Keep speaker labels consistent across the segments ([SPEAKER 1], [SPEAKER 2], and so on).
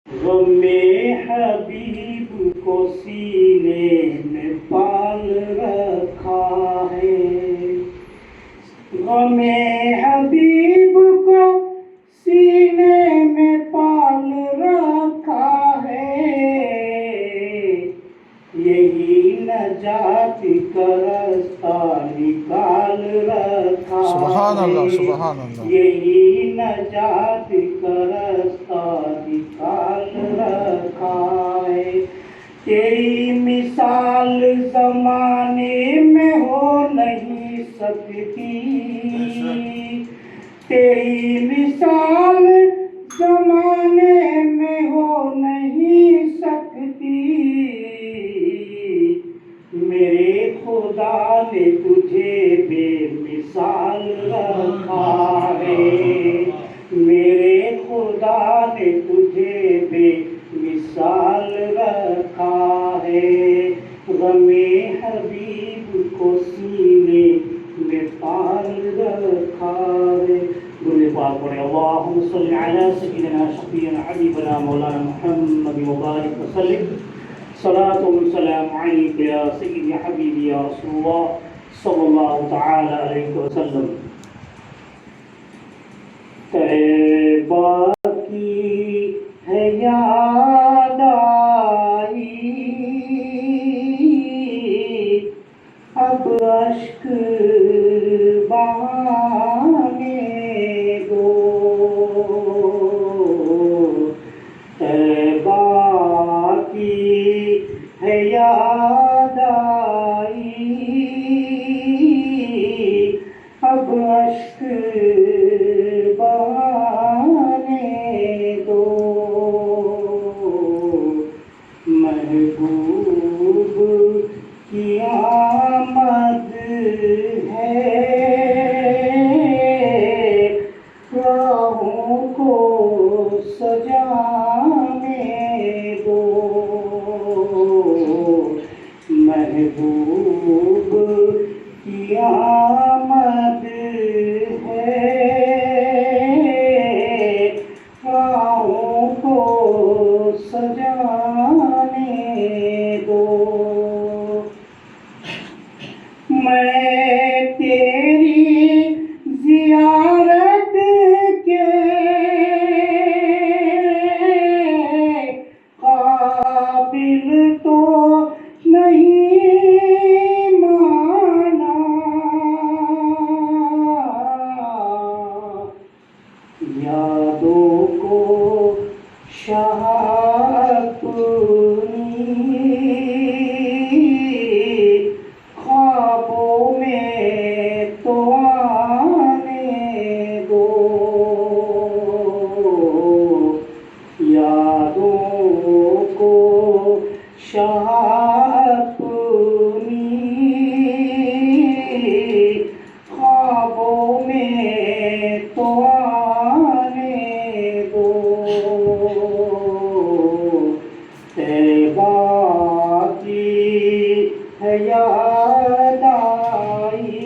[SPEAKER 1] गमे हबीब को सीने में पाल रखा है। गमे हबीब को सीने में पाल रखा है। यही नजात का रास्ता निकाल रखा
[SPEAKER 2] सुभान अल्लाह,
[SPEAKER 1] है।
[SPEAKER 2] सुभान अल्लाह।
[SPEAKER 1] यही नजात का रास्ता निकाल रखा है। तेरी मिसाल जमाने में हो नहीं सकती। तेरी मिसाल जमाने में हो नहीं सकती। मेरे खुदा ने तुझे बेमिसाल रखा है। मेरे खुदा ने तुझे बेमिसाल रखा है। गमे हबीब को सीने में पाल रखा है। दुरूद पाक पढ़े। अल्लाहुम्मा सल्लि अला सय्यिदिना शफीना हबीबना मौलाना मुहम्मद मुबारक वसल्लिम। सलातो व सलाम अलैका या सय्यदी हबीबी या रसूलल्लाह सल्लल्लाहु तआला अलैहि वसल्लम। तैबा की है याद आई, अब अश्क बहाने दो। तैबा की है याद आई, अब अश्क बहाने दो। महबूब की आमद है, राहों को सजाने दो। महबूब की आमद है, राहों को सजाने दो। मैं तेरी ज़ियारत के काबिल तो नहीं माना। यादों को शाह अपनी ख्वाबों में तो आने दो। यादों को शाह अपनी ख्वाबों में तो आने दो। तैबा की है याद आई,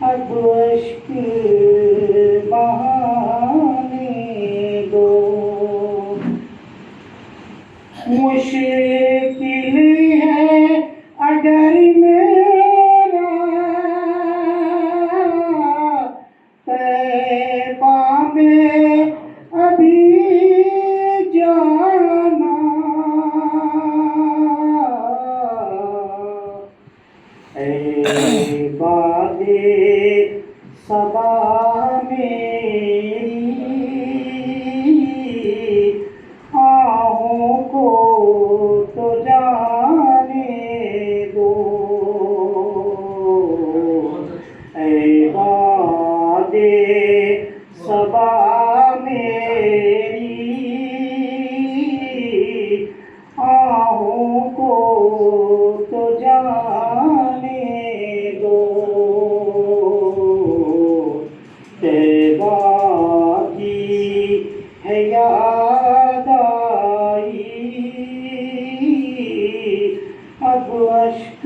[SPEAKER 1] अब अश्क बहाने दो। मुश्किल है अगर मेरा तैबा में अभी जाना। ऐ बादे सबा मेरी आहों को तो जाने दो। ऐ बादे सबा मेरी आहों को तो जाने दो। तैबा की है याद आई, अब अश्क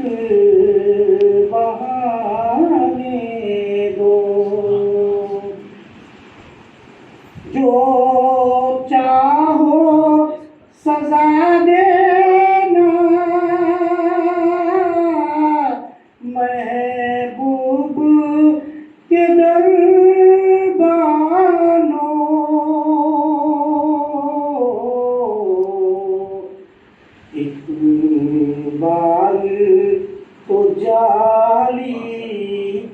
[SPEAKER 1] बहाने दो। जो चाहो सजा देना महबूब के दरबानो एक बार तो जाली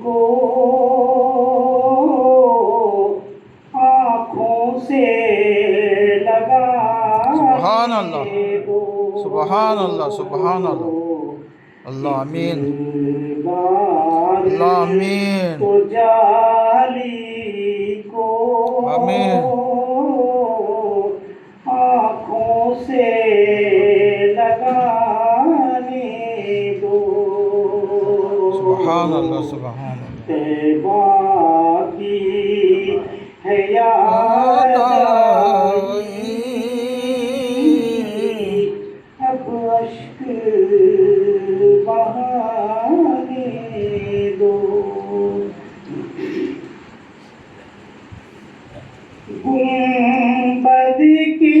[SPEAKER 1] को आँखों से लगा
[SPEAKER 2] सुभान अल्लाह, सुभान अल्लाह, सुभान अल्लाह। अल्लाह आमीन, अल्लाह आमीन,
[SPEAKER 1] तो जाली को
[SPEAKER 2] आमीन।
[SPEAKER 1] आँखों से लगाने दो
[SPEAKER 2] सुभान अल्लाह, सुभान अल्लाह।
[SPEAKER 1] तैबा की है याद आई, अब अश्क बहाने दो गुंबद की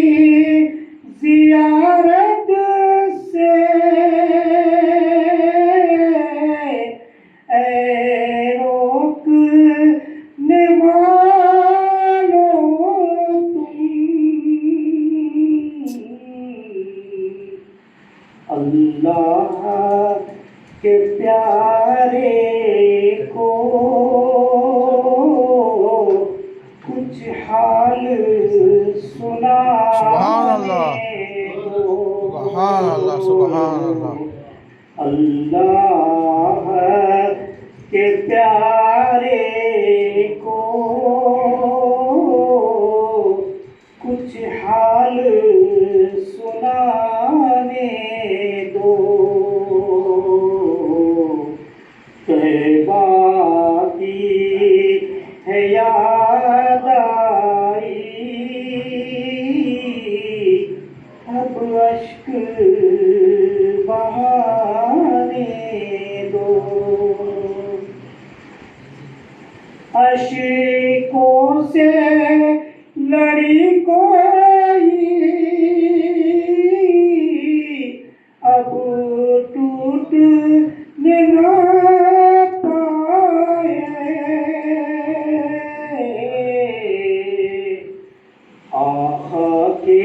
[SPEAKER 1] ज़ियारत से ऐ रोकने वालों तुम अल्लाह के प्यारे को कुछ हाल
[SPEAKER 2] सुभान अल्लाह, सुभान अल्लाह, सुभान अल्लाह।
[SPEAKER 1] अल्लाह के प्यारे को कुछ हाल सुनाने दो तैबा की है याद आई, अब अश्क बहाने दो अश्कों से लड़ी कोई अब टूट न पाए आँख के